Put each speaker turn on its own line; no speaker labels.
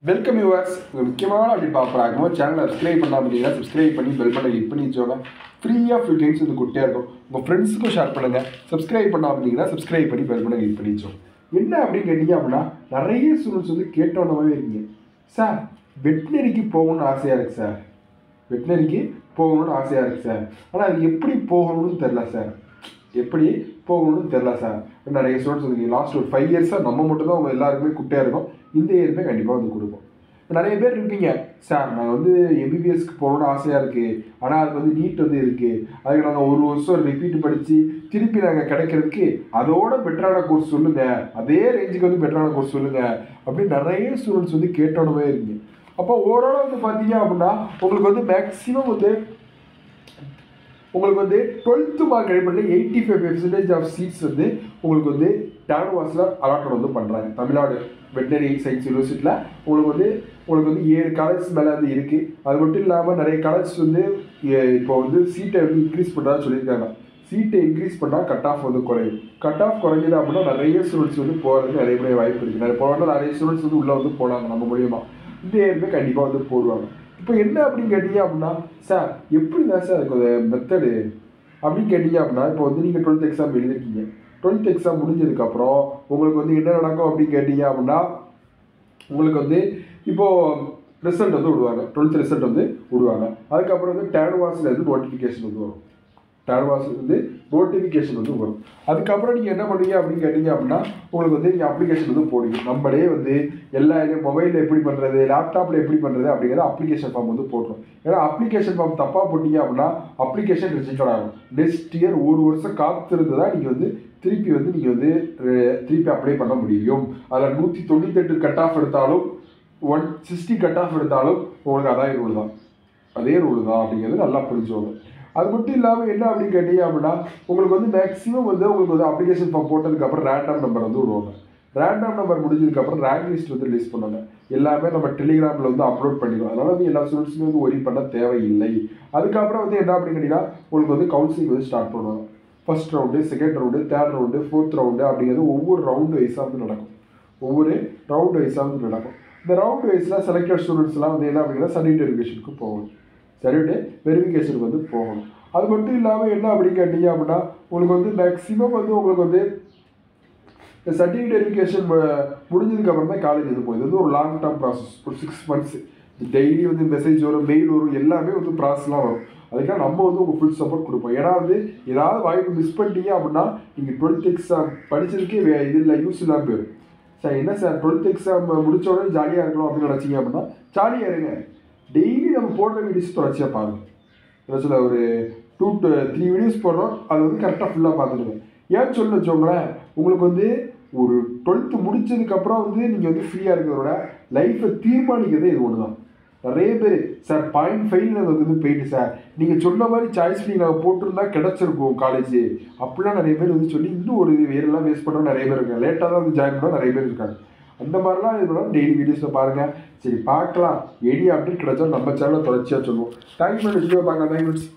Welcome viewers. முக்கியமான அப்படி பார்க்குறாங்க சேனலை சப்ஸ்கிரைப் பண்ணால் அப்படின்னா சப்ஸ்கிரைப் பண்ணி பெல் பண்ணி கிளிக் பண்ணி வச்சோங்க. ஃப்ரீயாக ஃபுல் டைம்ஸ் வந்து குட்டியாக இருக்கும். உங்கள் ஃப்ரெண்ட்ஸுக்கும் ஷேர் பண்ணுங்கள். சப்ஸ்கிரைப் பண்ணால் அப்படின்னா சப்ஸ்கிரைப் பண்ணி பெல் பண்ணி கிளிக் பண்ணி வச்சோம். என்ன அப்படின்னு கேட்டீங்க அப்படின்னா நிறைய ஸ்டூடெண்ட்ஸ் வந்து கேட்டோன்னவே இருக்கீங்க. சார் வெட்டினரிக்கு போகணும்னு ஆசையாக இருக்குது சார், வெட்டினரிக்கு போகணும்னு ஆசையாக இருக்குது சார், ஆனால் அது எப்படி போகணும்னு தெரில சார், எப்படி போகணும்னு தெரில சார். நிறைய ஸ்டூடெண்ட்ஸ் வந்து லாஸ்ட் ஒரு 5 இயர்ஸாக நம்ம மட்டும் தான் அவங்க எல்லாருக்குமே குட்டியாக இருக்கும். இந்த இயருமே கண்டிப்பாக வந்து கொடுப்போம். நிறைய பேர் இருப்பீங்க, சார் நாங்கள் வந்து எம்பிபிஎஸ்க்கு போகணுன்னு ஆசையாக இருக்குது, ஆனால் அதுக்கு வந்து நீட் வந்து இருக்குது, அதுக்கு நாங்கள் ஒரு வருஷம் ரிப்பீட் படித்து திருப்பி நாங்கள் கிடைக்கிறதுக்கு அதோட பெட்டரான கோர்ஸ் சொல்லுங்கள், அதே ரேஞ்சுக்கு வந்து பெட்டரான கோர்ஸ் சொல்லுங்கள் அப்படின்னு நிறைய ஸ்டூடெண்ட்ஸ் வந்து கேட்டோடவே இருக்கீங்க. அப்போ ஓவராலாக வந்து பார்த்தீங்க அப்படின்னா உங்களுக்கு வந்து மேக்ஸிமம் வந்து உங்களுக்கு வந்து 12th மார்க் அடிப்படையில் 85% ஆஃப் சீட்ஸ் வந்து உங்களுக்கு வந்து டானவாஸில் அலாட்மெண்ட் வந்து பண்ணுறாங்க. தமிழ்நாடு வெட்டினரி சயின்ஸ் யூனிவர்சிட்டியில் உங்களுக்கு வந்து 7 காலேஜ் மேலே வந்து இருக்குது. அது மட்டும் இல்லாமல் நிறைய காலேஜ் வந்து இப்போ வந்து சீட்டை வந்து இன்க்ரீஸ் பண்ணுறதா சொல்லியிருக்காங்க. சீட்டை இன்க்ரீஸ் பண்ணால் கட் ஆஃப் வந்து குறையும். கட் ஆஃப் குறைஞ்சது அப்படின்னா நிறைய ஸ்டூடெண்ட்ஸ் வந்து போகிறதுக்கு நிறைய வாய்ப்பு இருக்குது. நிறைய ஸ்டூடெண்ட்ஸ் வந்து உள்ளே வந்து போகலாங்க நம்ம மூலியமாக. இந்த இயருமே கண்டிப்பாக வந்து போடுவாங்க. இப்போ என்ன அப்படின்னு கேட்டீங்க அப்படின்னா, சார் எப்படி தான் சார் அதுக்கு மெத்தடு அப்படின்னு கேட்டீங்க அப்படின்னா, இப்போ வந்து நீங்கள் 12th எக்ஸாம் எழுதிருக்கீங்க. 12th எக்ஸாம் முடிஞ்சதுக்கப்புறம் உங்களுக்கு வந்து என்ன நடக்கும் அப்படின்னு கேட்டீங்க அப்படின்னா, உங்களுக்கு வந்து இப்போது ரிசல்ட் வந்து விடுவாங்க. 12th ரிசல்ட் வந்து விடுவாங்க. அதுக்கப்புறம் வந்து டானவாஸில் வந்து நோட்டிஃபிகேஷன் வந்து வரும். டானவாஸில் வந்து நோட்டிஃபிகேஷன் வந்து வரும். அதுக்கப்புறம் நீங்கள் என்ன பண்ணுவீங்க அப்படின்னு கேட்டீங்க அப்படின்னா, உங்களுக்கு வந்து நீங்கள் அப்ளிகேஷன் வந்து போடுவீங்க. நம்மளே வந்து எல்லா மொபைலில் எப்படி பண்ணுறது, லேப்டாப்பில் எப்படி பண்ணுறது அப்படிங்கிறத அப்ளிகேஷன் ஃபார்ம் வந்து போடுறோம். ஏன்னா அப்ளிகேஷன் ஃபார்ம் தப்பாக போட்டீங்க அப்படின்னா அப்ளிகேஷன் ரிஜெக்ட் ஆகும். நெக்ஸ்ட் இயர் ஒரு வருஷம் காத்திருந்து தான் நீங்கள் வந்து திருப்பி அப்ளை பண்ண முடியும். அதில் 198 கட் ஆஃப் எடுத்தாலும் 160 கட் ஆஃப் எடுத்தாலும் உங்களுக்கு அதே ரூல் தான் அப்படிங்கிறது நல்லா புரிஞ்சுவாங்க. அது மட்டும் இல்லாமல் என்ன அப்படின்னு கேட்டீங்க அப்படின்னா, உங்களுக்கு வந்து மேக்ஸிமம் வந்து உங்களுக்கு வந்து அப்ளிகேஷன் ஃபார்ம் போட்டதுக்கப்புறம் ரேண்டம் நம்பர் வந்து விடுவாங்க. ரேண்டம் நம்பர் முடிஞ்சதுக்கப்புறம் ரேங்க் லிஸ்ட் வந்து ரிலீஸ் பண்ணுவாங்க. எல்லாமே நம்ம டெலிகிராமில் வந்து அப்லோட் பண்ணிடுவோம். அதனால் வந்து எல்லா ஸ்டூடெண்ட்ஸுமே வந்து ஒரி பண்ண தேவையில்லை. அதுக்கப்புறம் வந்து என்ன அப்படின்னு கேட்டிங்கன்னா, உங்களுக்கு வந்து கவுன்சிலிங் வந்து ஸ்டார்ட் பண்ணுவாங்க. First round, second round, third round, fourth round அப்படிங்கிறது ஒவ்வொரு ரவுண்டு வைஸாக வந்து நடக்கும். இந்த ரவுண்ட் வைஸில் செலக்டட் ஸ்டூடெண்ட்ஸ்லாம் வந்து என்ன அப்படின்னா சர்டிஃபிகேட் வெரிஃபிகேஷனுக்கு போகணும். வெரிஃபிகேஷனுக்கு வந்து போகணும். அது மட்டும் இல்லாமல் என்ன அப்படின்னு கேட்டீங்க அப்படின்னா, உங்களுக்கு வந்து மேக்ஸிமம் வந்து உங்களுக்கு வந்து இந்த சர்டிஃபிகேட் வெரிஃபிகேஷன் முடிஞ்சதுக்கப்புறம் தான் காலேஜ் வந்து போகுது. இது வந்து ஒரு லாங் டேர்ம் ப்ராசஸ். ஒரு 6 months டெய்லி வந்து மெசேஜ் வரும், மெயில் வரும், எல்லாமே வந்து ப்ராசஸ்லாம் வரும். அதுக்காக நம்ம வந்து உங்கள் ஃபுல் சப்போர்ட் கொடுப்போம். ஏன்னா வந்து ஏதாவது வாய்ப்பு மிஸ் பண்ணிட்டீங்க அப்படின்னா நீங்கள் 12th எக்ஸாம் படித்ததுக்கே இது இல்லை, யூஸ் இல்லாமல் போயிடும். சார் என்ன சார் 12th எக்ஸாம் முடித்த உடனே ஜாலியாக இருக்கலாம் அப்படின்னு நினச்சிங்க அப்படின்னா ஜாலியாக இருங்க. டெய்லி நம்ம போடுற வீடியோஸ் தொடர்ச்சியாக பாருங்கள். என்ன ஒரு 2 to 3 வீடியோஸ் போடுறோம், அது வந்து கரெக்டாக ஃபுல்லாக பார்த்துடுங்க. ஏன்னு சொல்லி வச்சோங்களேன், உங்களுக்கு வந்து ஒரு 12th முடிச்சதுக்கப்புறம் வந்து நீங்கள் வந்து ஃப்ரீயாக இருக்கிறதோட லைஃப்பை தீர்மானிக்கிறதே இது ஒன்று தான். நிறைய பேர் சார் 0.5 நாங்கள் வந்து போயிட்டு சார் நீங்கள் சொன்ன மாதிரி சாய்ஸ் ஃப்ரீ நாங்கள் போட்டிருந்தா கிடச்சிருக்கோம் காலேஜ் அப்படிலாம் நிறைய பேர் வந்து சொல்லி இன்னும் ஒரு வேறெல்லாம் வேஸ்ட் பண்ணுற நிறைய பேர் இருக்காங்க. லேட்டாக தான் வந்து ஜாயின் பண்ண நிறைய பேர் இருக்காங்க. அந்த மாதிரிலாம் இது பண்ணால் டெய்லி வீடியோஸில் பாருங்கள். சரி பார்க்கலாம், எனி அப்டேட் கிடைச்சா நம்ம சேனலில் தொடர்ச்சியாக சொல்லுவோம். தேங்க்யூ ஃப்ரெண்ட்ஸ், வீடியோ பார்க்கலாம். Thank you friends.